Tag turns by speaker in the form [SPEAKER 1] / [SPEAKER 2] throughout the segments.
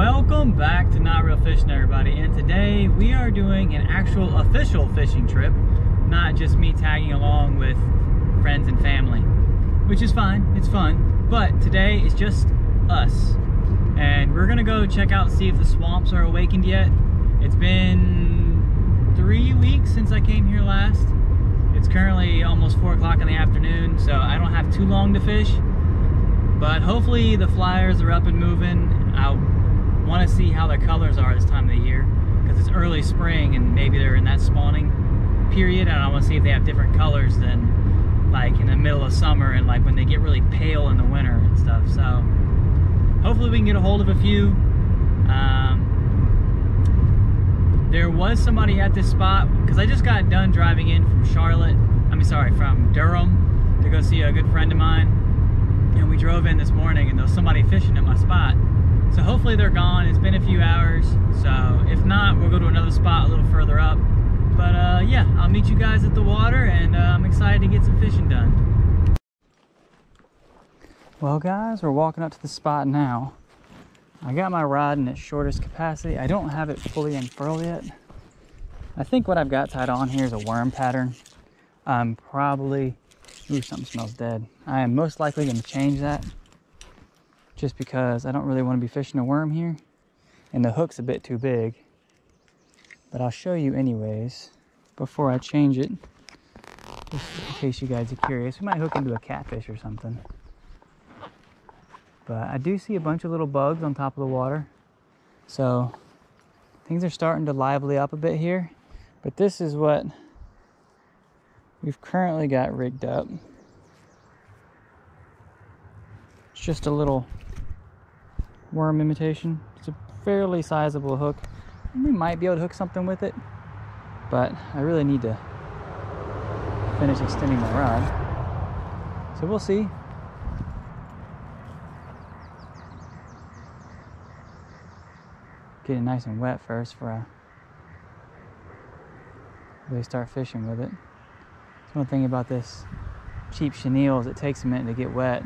[SPEAKER 1] Welcome back to Not Real Fishing, everybody, and today we are doing an actual official fishing trip, not just me tagging along with friends and family, which is fine, it's fun, but today is just us, and we're gonna go check out, see if the swamps are awakened yet. It's been 3 weeks since I came here last. It's currently almost 4 o'clock in the afternoon, so I don't have too long to fish, but hopefully the flyers are up and moving. I want to see how their colors are this time of the year, because it's early spring and maybe they're in that spawning period, and I want to see if they have different colors than like in the middle of summer and like when they get really pale in the winter and stuff. So hopefully we can get a hold of a few. There was somebody at this spot because I just got done driving in from from Durham to go see a good friend of mine, and we drove in this morning and there was somebody fishing at my spot. So hopefully they're gone. It's been a few hours, so if not, we'll go to another spot a little further up. But yeah, I'll meet you guys at the water, and I'm excited to get some fishing done. Well guys, we're walking up to the spot now. I got my rod in its shortest capacity. I don't have it fully unfurled yet. I think what I've got tied on here is a worm pattern. I'm probably, ooh, something smells dead. I am most likely going to change that, just because I don't really want to be fishing a worm here, and the hook's a bit too big. But I'll show you anyways before I change it, just in case you guys are curious. We might hook into a catfish or something. But I do see a bunch of little bugs on top of the water, so things are starting to lively up a bit here. But this is what we've currently got rigged up. It's just a little worm imitation. It's a fairly sizable hook. We might be able to hook something with it, but I really need to finish extending my rod. So we'll see. Get it nice and wet first before I really start fishing with it. So one thing about this cheap chenille is it takes a minute to get wet.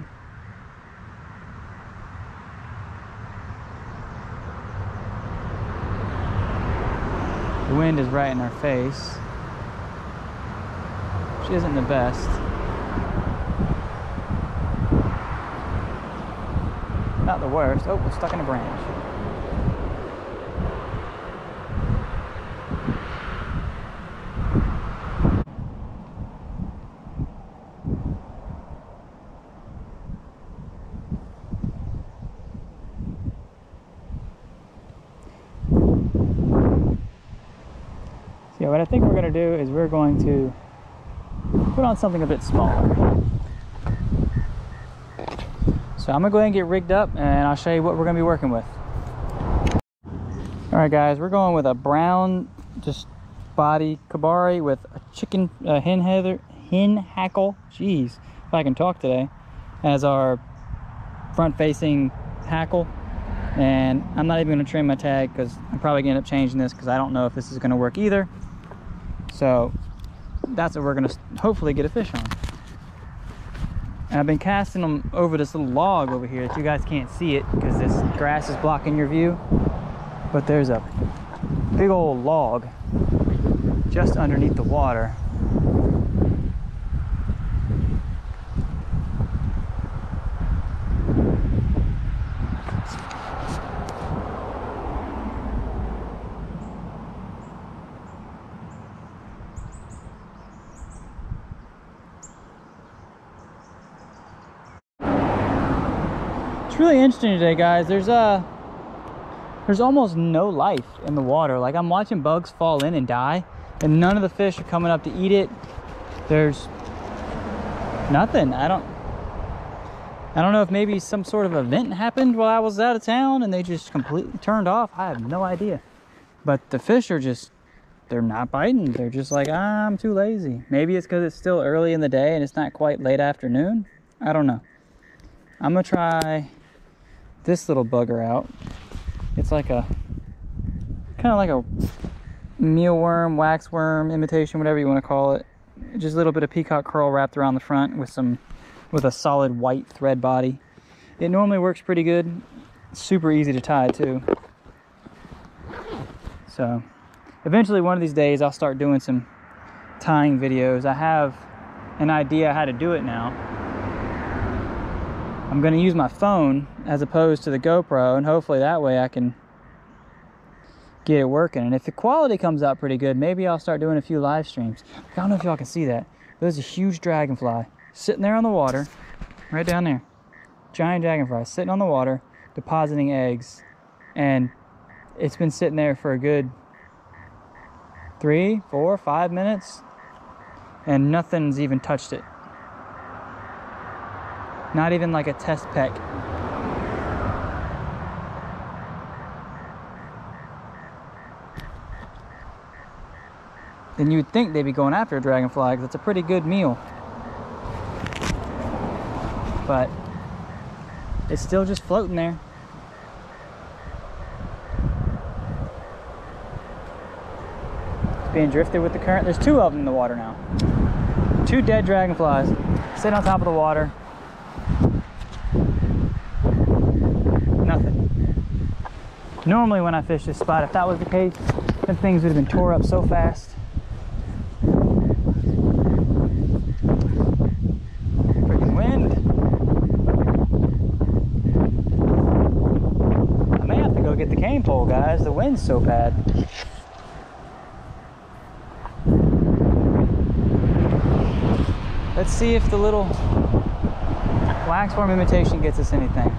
[SPEAKER 1] The wind is right in our face, which isn't the best. Not the worst. Oh, we're stuck in a branch. Yeah, what I think we're going to do is we're going to put on something a bit smaller. So I'm going to go ahead and get rigged up, and I'll show you what we're going to be working with. Alright guys, we're going with a brown just body Kabari with a chicken hen hackle, jeez, if I can talk today, as our front facing hackle. And I'm not even going to trim my tag because I'm probably going to end up changing this because I don't know if this is going to work either. So that's what we're going to hopefully get a fish on. And I've been casting them over this little log over here that you guys can't see it because this grass is blocking your view. But there's a big old log just underneath the water. It's really interesting today, guys. There's almost no life in the water. Like, I'm watching bugs fall in and die, and none of the fish are coming up to eat it. There's nothing. I don't know if maybe some sort of event happened while I was out of town and they just completely turned off. I have no idea. But the fish are just, they're not biting. They're just like, I'm too lazy. Maybe it's because it's still early in the day and it's not quite late afternoon. I don't know. I'm gonna try this little bugger out. It's like a kind of like a mealworm, waxworm imitation, whatever you want to call it. Just a little bit of peacock curl wrapped around the front with a solid white thread body. It normally works pretty good. Super easy to tie too. So eventually one of these days I'll start doing some tying videos. I have an idea how to do it now. I'm going to use my phone as opposed to the GoPro, and hopefully that way I can get it working. And if the quality comes out pretty good, maybe I'll start doing a few live streams. I don't know if y'all can see that. There's a huge dragonfly sitting there on the water, right down there. Giant dragonfly sitting on the water, depositing eggs, and it's been sitting there for a good 3, 4, 5 minutes, and nothing's even touched it. Not even like a test peck. Then you'd think they'd be going after a dragonfly because it's a pretty good meal. But it's still just floating there. It's being drifted with the current. There's 2 of them in the water now. 2 dead dragonflies sitting on top of the water. Nothing. Normally when I fish this spot, if that was the case, then things would have been tore up so fast. Freaking wind. I may have to go get the Canepole, guys. The wind's so bad. Let's see if the little waxworm imitation gets us anything.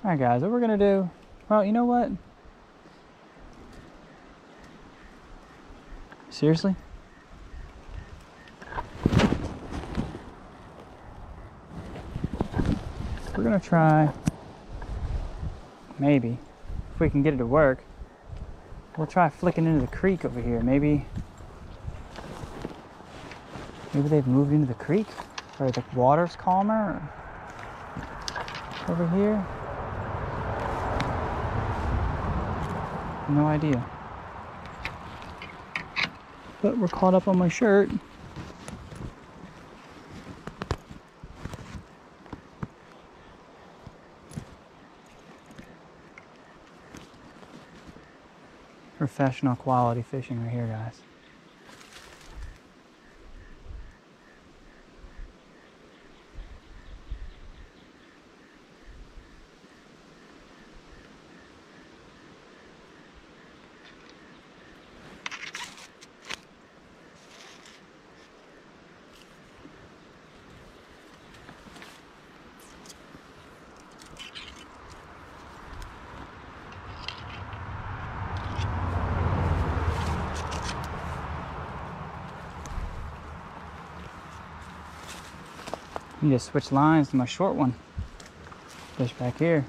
[SPEAKER 1] Alright guys, what we're gonna do, well, you know what? Seriously? We're gonna try, maybe, if we can get it to work, we'll try flicking into the creek over here. Maybe they've moved into the creek, or the water's calmer over here. No idea. But we're caught up on my shirt. Professional quality fishing right here, guys. I need to switch lines to my short one. Fish back here.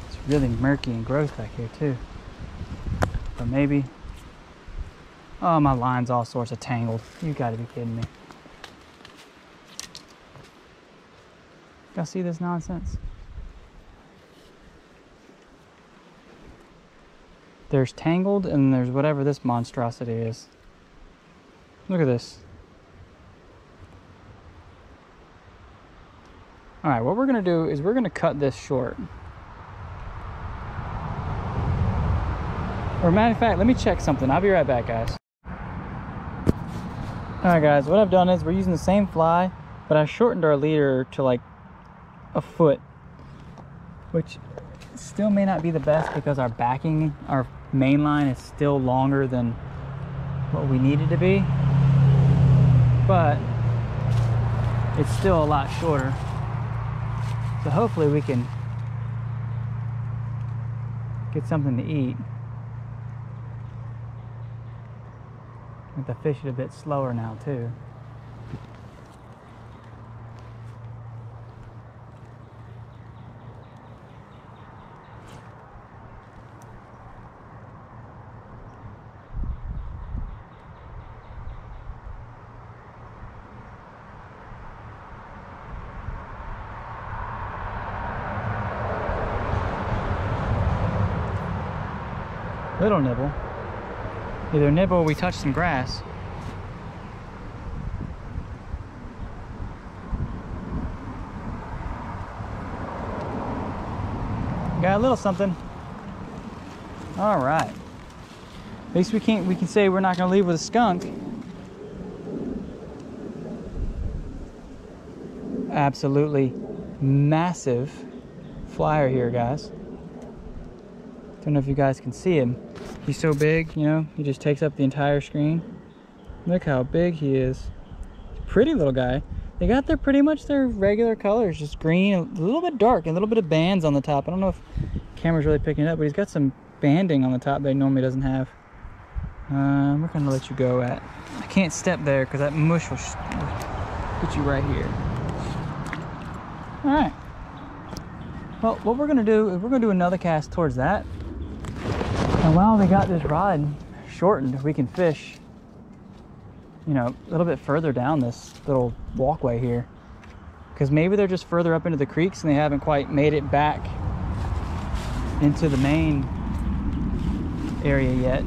[SPEAKER 1] It's really murky and gross back here too. But maybe... Oh, my line's all sorts of tangled. You gotta be kidding me. Y'all see this nonsense? There's tangled and there's whatever this monstrosity is. Look at this. All right, what we're gonna do is we're gonna cut this short. Or matter of fact, let me check something. I'll be right back, guys. All right, guys, what I've done is we're using the same fly, but I shortened our leader to like a foot, which still may not be the best because our backing, our main line is still longer than what we need it to be. But it's still a lot shorter. So hopefully we can get something to eat. With the fish a bit slower now too. Little nibble. Either nibble or we touch some grass. Got a little something. All right. At least we can say we're not gonna leave with a skunk. Absolutely massive flyer here, guys. Don't know if you guys can see him. He's so big, you know, he just takes up the entire screen. Look how big he is. Pretty little guy. They got their pretty much their regular colors, just green, a little bit dark, and a little bit of bands on the top. I don't know if the camera's really picking it up, but he's got some banding on the top that he normally doesn't have. We're gonna let you go at. I can't step there because that mush will put you right here. All right. Well, what we're gonna do is we're gonna do another cast towards that. And while we got this rod shortened, we can fish, you know, a little bit further down this little walkway here. Because maybe they're just further up into the creeks and they haven't quite made it back into the main area yet.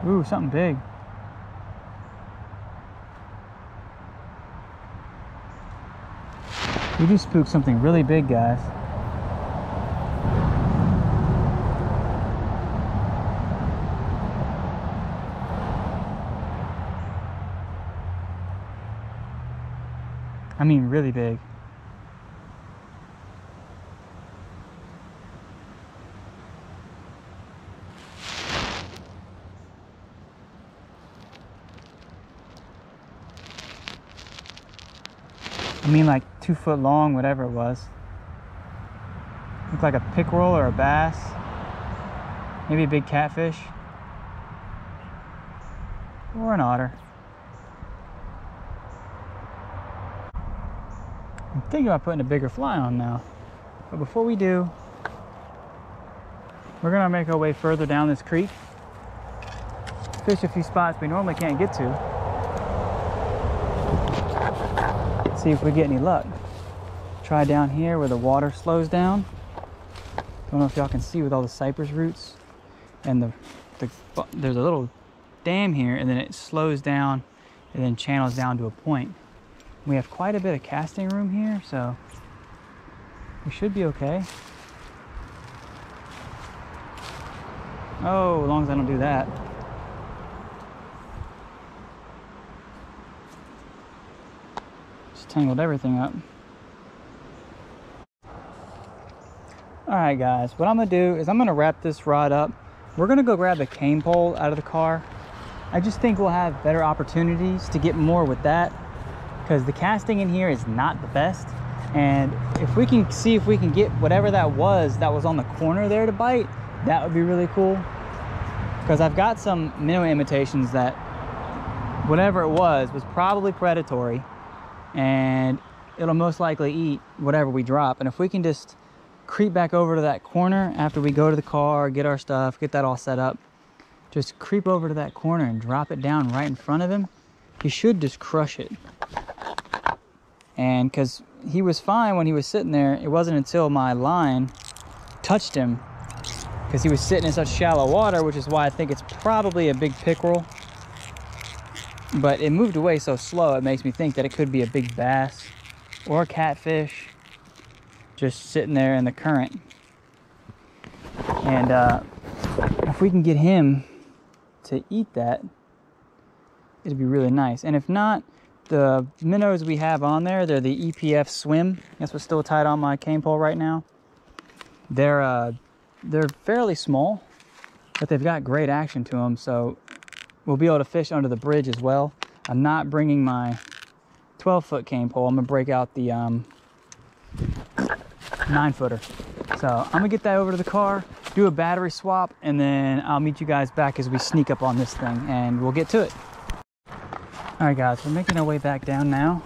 [SPEAKER 1] Ooh, something big. We just spooked something really big, guys. I mean, really big. I mean, like 2 foot long, whatever it was. Looked like a pickerel or a bass. Maybe a big catfish. Or an otter. I'm thinking about putting a bigger fly on now. But before we do, we're gonna make our way further down this creek. Fish a few spots we normally can't get to. See if we get any luck. Try down here where the water slows down. Don't know if y'all can see with all the cypress roots, and there's a little dam here, and then it slows down and then channels down to a point. We have quite a bit of casting room here, so we should be okay. Oh, as long as I don't do that. Tangled everything up. All right, guys, what I'm gonna do is I'm gonna wrap this rod up. We're gonna go grab the cane pole out of the car. I just think we'll have better opportunities to get more with that, because the casting in here is not the best. And if we can see if we can get whatever that was on the corner there to bite, that would be really cool. Because I've got some minnow imitations that whatever it was probably predatory, and it'll most likely eat whatever we drop. And if we can just creep back over to that corner after we go to the car, get our stuff, get that all set up, just creep over to that corner and drop it down right in front of him, he should just crush it. And because he was fine when he was sitting there, it wasn't until my line touched him, because he was sitting in such shallow water, which is why I think it's probably a big pickerel. But it moved away so slow, it makes me think that it could be a big bass or a catfish just sitting there in the current. And if we can get him to eat that, it'd be really nice. And if not, the minnows we have on there, they're the EPF Swim. That's what's still tied on my cane pole right now. They're fairly small, but they've got great action to them, so we'll be able to fish under the bridge as well. I'm not bringing my 12-foot cane pole. I'm gonna break out the 9-footer. So I'm gonna get that over to the car, do a battery swap, and then I'll meet you guys back as we sneak up on this thing, and we'll get to it. All right, guys, we're making our way back down now.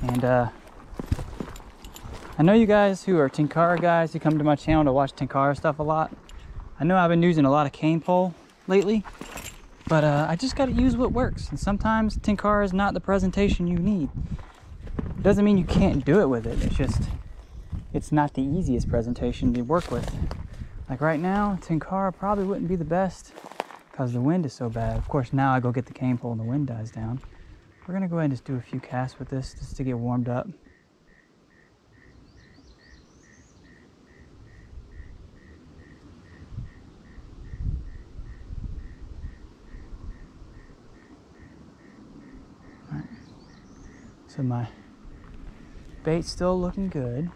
[SPEAKER 1] And I know you guys who are Tenkara guys, who come to my channel to watch Tenkara stuff a lot. I know I've been using a lot of cane pole lately, but I just got to use what works. And sometimes Tenkara is not the presentation you need. Doesn't mean you can't do it with it. It's just, it's not the easiest presentation to work with. Like right now, Tenkara probably wouldn't be the best because the wind is so bad. Of course, now I go get the Canepole and the wind dies down. We're gonna go ahead and just do a few casts with this just to get warmed up. All right. So my bait's still looking good.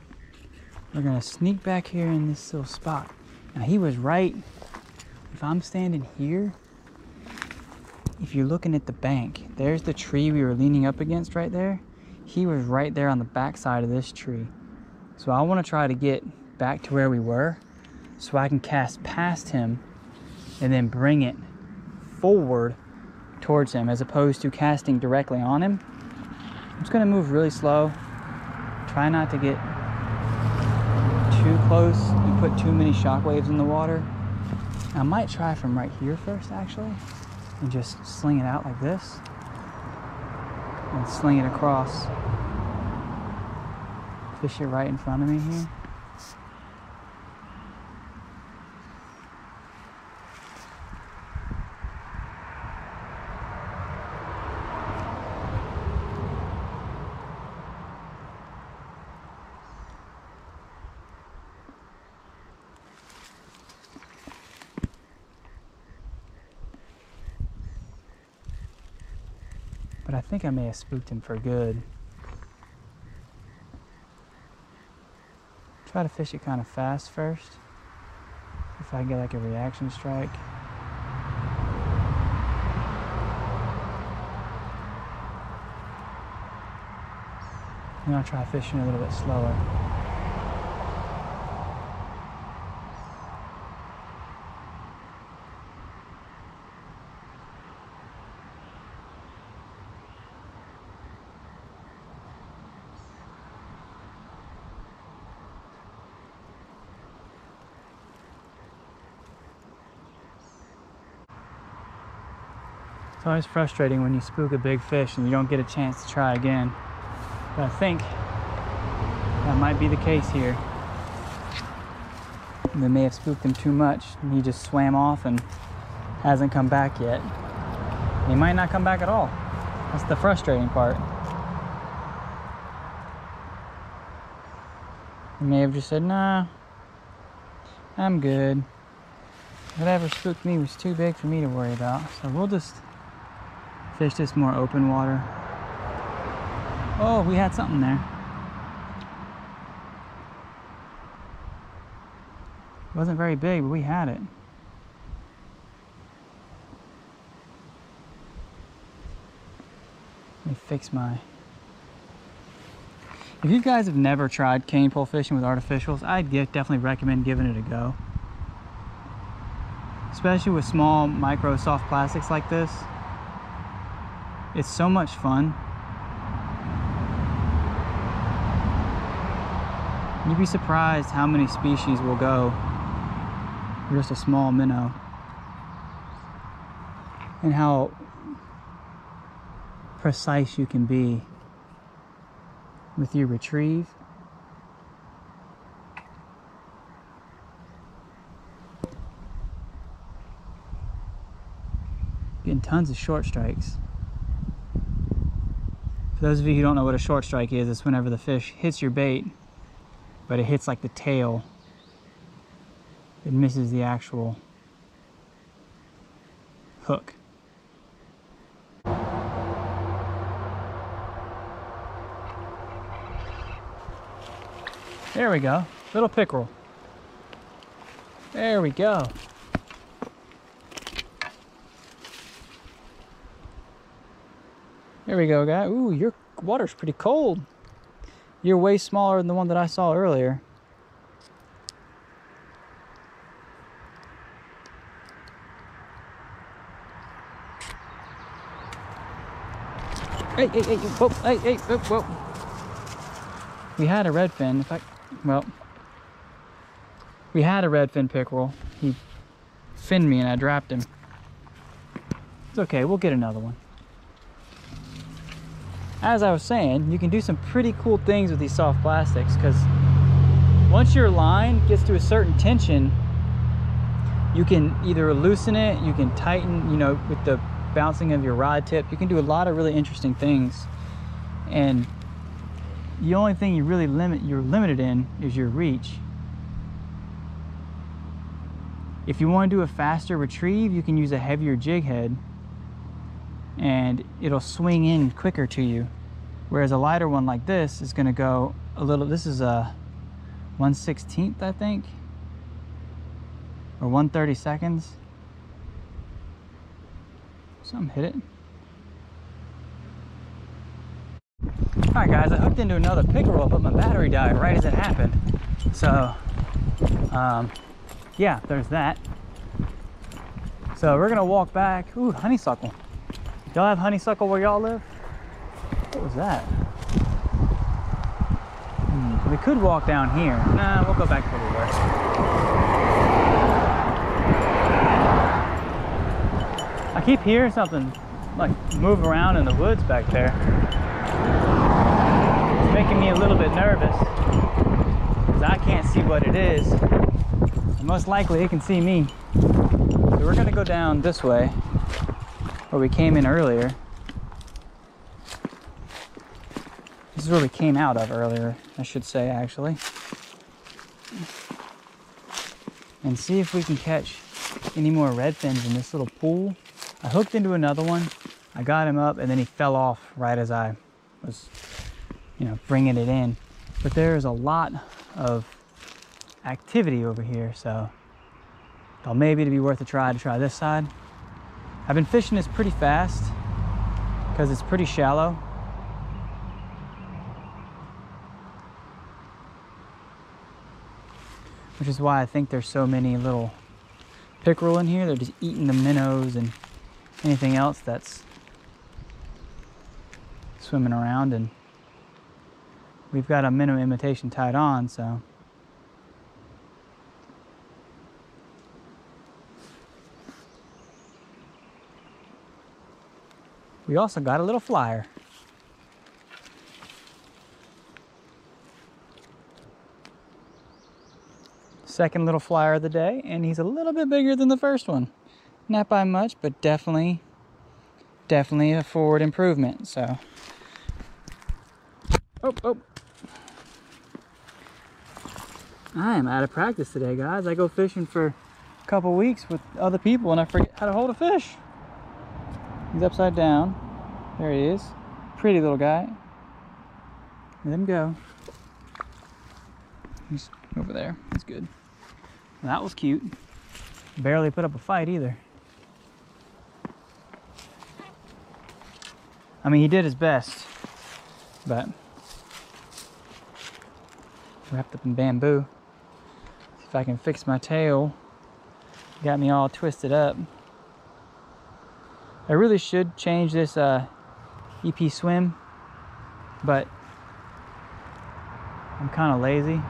[SPEAKER 1] We're gonna sneak back here in this little spot. Now he was right, if I'm standing here, if you're looking at the bank, there's the tree we were leaning up against right there. He was right there on the back side of this tree. So I wanna try to get back to where we were so I can cast past him and then bring it forward towards him as opposed to casting directly on him. I'm just gonna move really slow. Try not to get too close and put too many shock waves in the water. I might try from right here first actually and just sling it out like this and sling it across. Fish it right in front of me here. But I think I may have spooked him for good. Try to fish it kind of fast first. If I get like a reaction strike. Then I'll try fishing a little bit slower. It's always frustrating when you spook a big fish and you don't get a chance to try again. But I think that might be the case here. They may have spooked him too much and he just swam off and hasn't come back yet. He might not come back at all. That's the frustrating part. He may have just said, nah, I'm good. Whatever spooked me was too big for me to worry about. So we'll just fish this more open water. Oh, we had something there. It wasn't very big, but we had it. Let me fix my... If you guys have never tried Canepole fishing with artificials, I'd definitely recommend giving it a go. Especially with small micro soft plastics like this. It's so much fun. You'd be surprised how many species will go for just a small minnow. And how precise you can be with your retrieve. Getting tons of short strikes. For those of you who don't know what a short strike is, it's whenever the fish hits your bait, but it hits like the tail. It misses the actual hook. There we go, little pickerel. There we go. There we go, guy. Ooh, your water's pretty cold. You're way smaller than the one that I saw earlier. Hey, whoa, whoa. We had a redfin. In fact, well, we had a redfin pickerel. He finned me and I dropped him. It's okay, we'll get another one. As I was saying, you can do some pretty cool things with these soft plastics because once your line gets to a certain tension, You can either loosen it, you can tighten, you know, with the bouncing of your rod tip. You can do a lot of really interesting things. And the only thing you're limited in is your reach. If you want to do a faster retrieve, you can use a heavier jig head and it'll swing in quicker to you. Whereas a lighter one like this is going to go a little, this is a 1/16th, I think, or 1/32. Something hit it. All right, guys, I hooked into another pickerel, but my battery died right as it happened. So, yeah, there's that. So we're gonna walk back. Ooh, honeysuckle. Y'all have honeysuckle where y'all live? What was that? We could walk down here. Nah, we'll go back where we were. I keep hearing something like move around in the woods back there. It's making me a little bit nervous because I can't see what it is. And most likely it can see me. So we're gonna go down this way where we came in earlier. This is where we came out of earlier, I should say, actually. And see if we can catch any more redfins in this little pool. I hooked into another one. I got him up and then he fell off right as I was, you know, bringing it in. But there's a lot of activity over here, so thought maybe it'd be worth a try to try this side. I've been fishing this pretty fast because it's pretty shallow. Which is why I think there's so many little pickerel in here. They're just eating the minnows and anything else that's swimming around. And we've got a minnow imitation tied on, so. We also got a little flyer. Second little flyer of the day, and he's a little bit bigger than the first one. Not by much, but definitely a forward improvement. So, oh. I am out of practice today, guys. I go fishing for a couple weeks with other people and I forget how to hold a fish. He's upside down. There he is. Pretty little guy. Let him go. He's over there. He's good. That was cute. Barely put up a fight either. I mean, he did his best, but wrapped up in bamboo. See if I can fix my tail. Got me all twisted up. I really should change this EP swim, but I'm kind of lazy.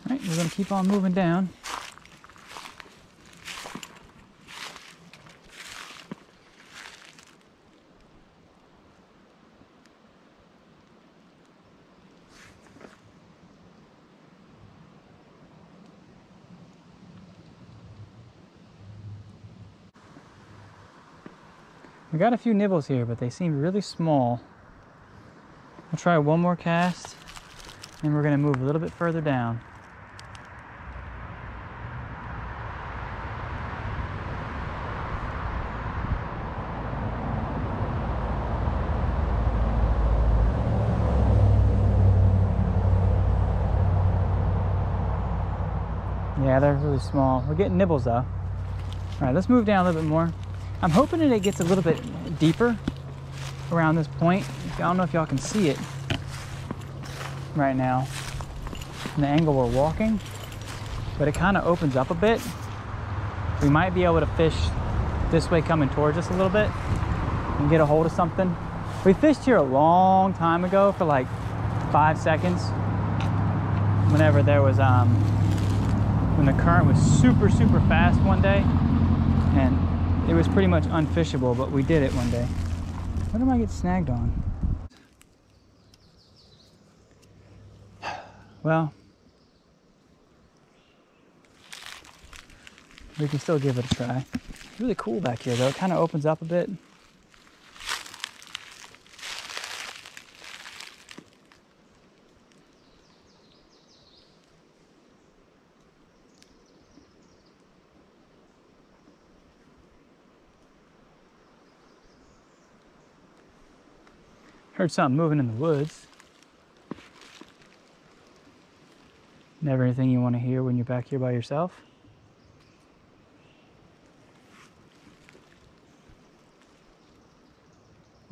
[SPEAKER 1] All right, we're gonna keep on moving down. We got a few nibbles here, but they seem really small. I'll try one more cast, and we're gonna move a little bit further down. Yeah, they're really small. We're getting nibbles though. All right, let's move down a little bit more. I'm hoping that it gets a little bit deeper around this point. I don't know if y'all can see it right now from the angle we're walking, but it kind of opens up a bit. We might be able to fish this way coming towards us a little bit and get a hold of something. We fished here a long time ago for like 5 seconds whenever there was when the current was super fast one day, and it was pretty much unfishable, but we did it one day. What am I getting snagged on? Well, we can still give it a try. It's really cool back here though. It kind of opens up a bit. Heard something moving in the woods. Never anything you want to hear when you're back here by yourself.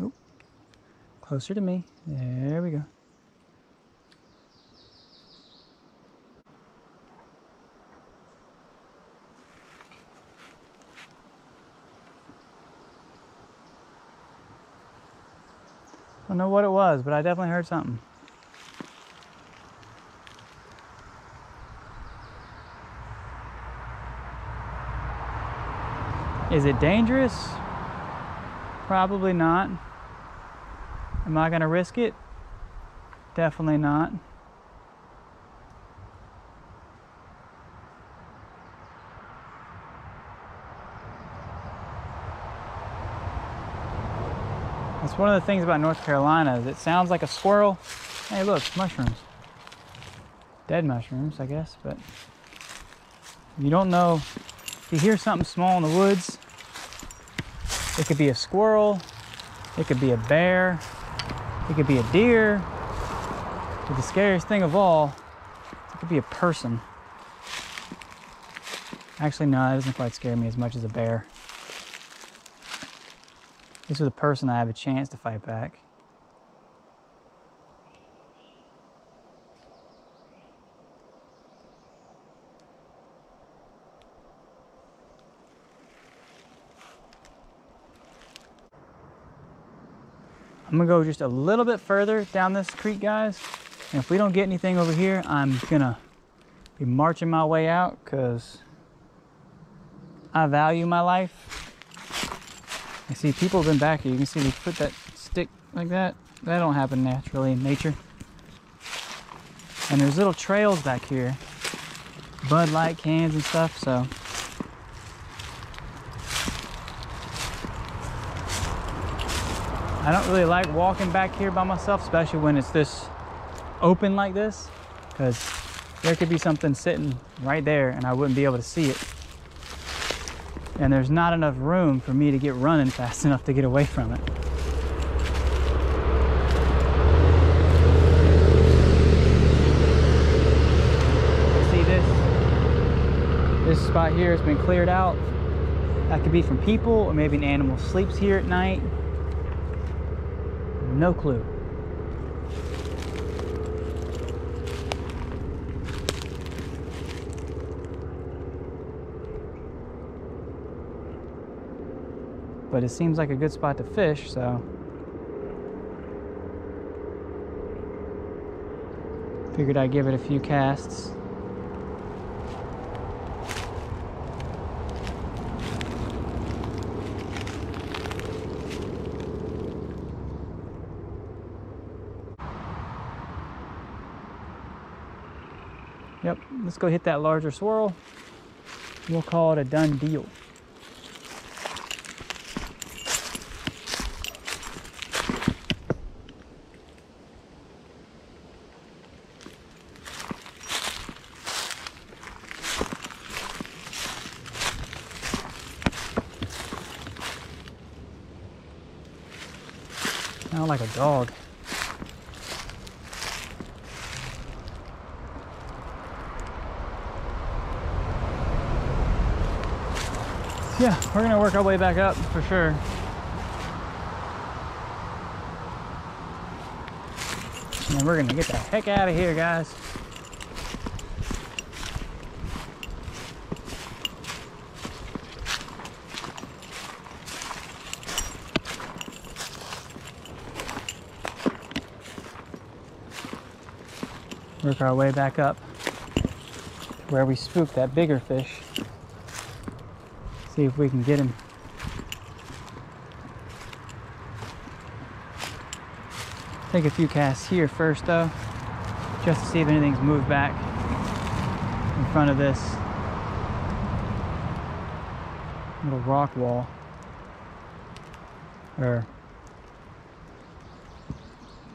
[SPEAKER 1] Oop. Closer to me. There we go. I don't know what it was, but I definitely heard something. Is it dangerous? Probably not. Am I gonna risk it? Definitely not. That's one of the things about North Carolina is it sounds like a squirrel. Hey look, mushrooms. Dead mushrooms, I guess, but you don't know. If you hear something small in the woods, it could be a squirrel, it could be a bear, it could be a deer, but the scariest thing of all, it could be a person. Actually, no, that doesn't quite scare me as much as a bear. This was a person I have a chance to fight back. I'm gonna go just a little bit further down this creek, guys. And if we don't get anything over here, I'm gonna be marching my way out because I value my life. I see people have been back here. You can see they put that stick like that. That don't happen naturally in nature. And there's little trails back here. Bud Light cans and stuff, so. I don't really like walking back here by myself, especially when it's this open like this, because there could be something sitting right there and I wouldn't be able to see it. And there's not enough room for me to get running fast enough to get away from it. See this spot here has been cleared out. That could be from people, or maybe an animal sleeps here at night. No clue. But it seems like a good spot to fish, so figured I'd give it a few casts. Yep, let's go hit that larger swirl. We'll call it a done deal. Sound like a dog. Yeah, we're gonna work our way back up for sure. And we're gonna get the heck out of here, guys. Work our way back up to where we spooked that bigger fish. See if we can get him. Take a few casts here first though. just to see if anything's moved back in front of this little rock wall. Or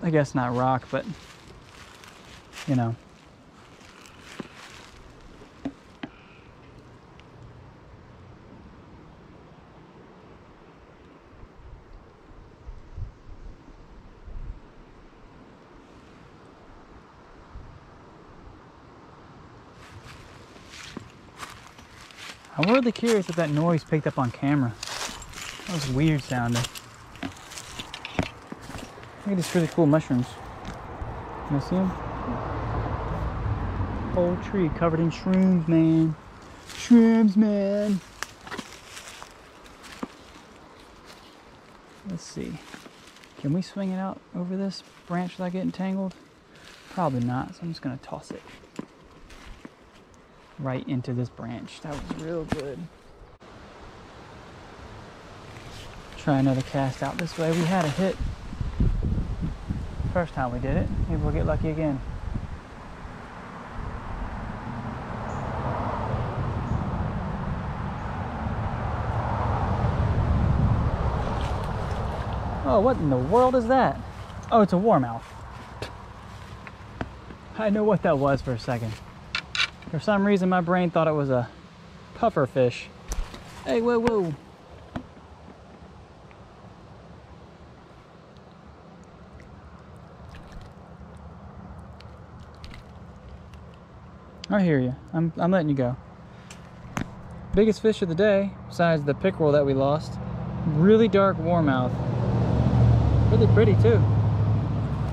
[SPEAKER 1] I guess not rock, but you know. I'm really curious if that noise picked up on camera. That was weird sounding. Look at these really cool mushrooms. Can I see them? Whole tree covered in shrooms, man. Shrooms, man. Let's see. Can we swing it out over this branch without getting tangled? Probably not, so I'm just gonna toss it right into this branch. That was real good. Try another cast out this way. We had a hit first time we did it. Maybe we'll get lucky again. Oh, what in the world is that? Oh, it's a warmouth. I know what that was for a second. For some reason, my brain thought it was a puffer fish. Hey, whoa, whoa. I hear you. I'm letting you go. Biggest fish of the day, besides the pickerel that we lost. Really dark warmouth. Really pretty too.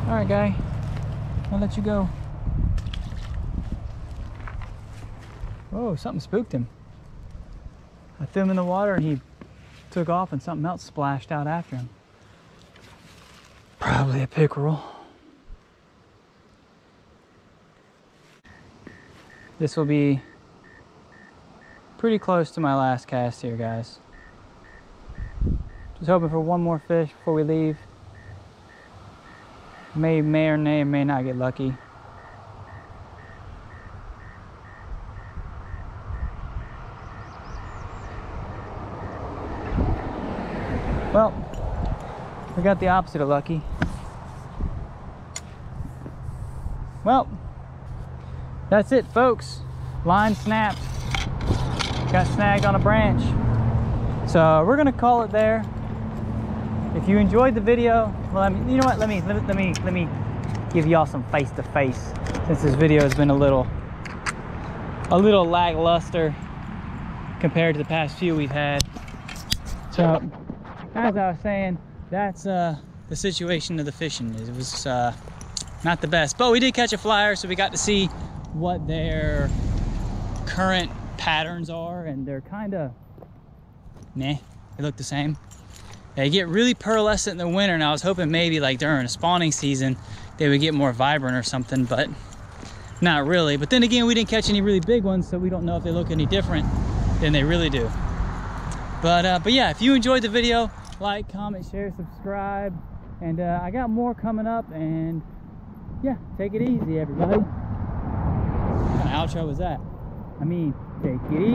[SPEAKER 1] All right, guy. I'll let you go. Oh, something spooked him. I threw him in the water and he took off and something else splashed out after him. Probably a pickerel. This will be pretty close to my last cast here, guys. Just hoping for one more fish before we leave. May or may not get lucky. Well, we got the opposite of lucky. Well, that's it, folks. Line snapped. Got snagged on a branch. So we're gonna call it there. If you enjoyed the video, well, you know what? Let me give y'all some face to face, since this video has been a little lackluster compared to the past few we've had. So, as I was saying, that's the situation of the fishing. It was not the best, but we did catch a flyer, so we got to see what their current patterns are, and they're kind of meh. They look the same. They get really pearlescent in the winter, and I was hoping maybe like during a spawning season they would get more vibrant or something, but not really. But then again, we didn't catch any really big ones, so we don't know if they look any different than they really do. But yeah, if you enjoyed the video, like, comment, share, subscribe, and I got more coming up. And yeah, take it easy, everybody. What kind of outro was that? I mean, take it easy.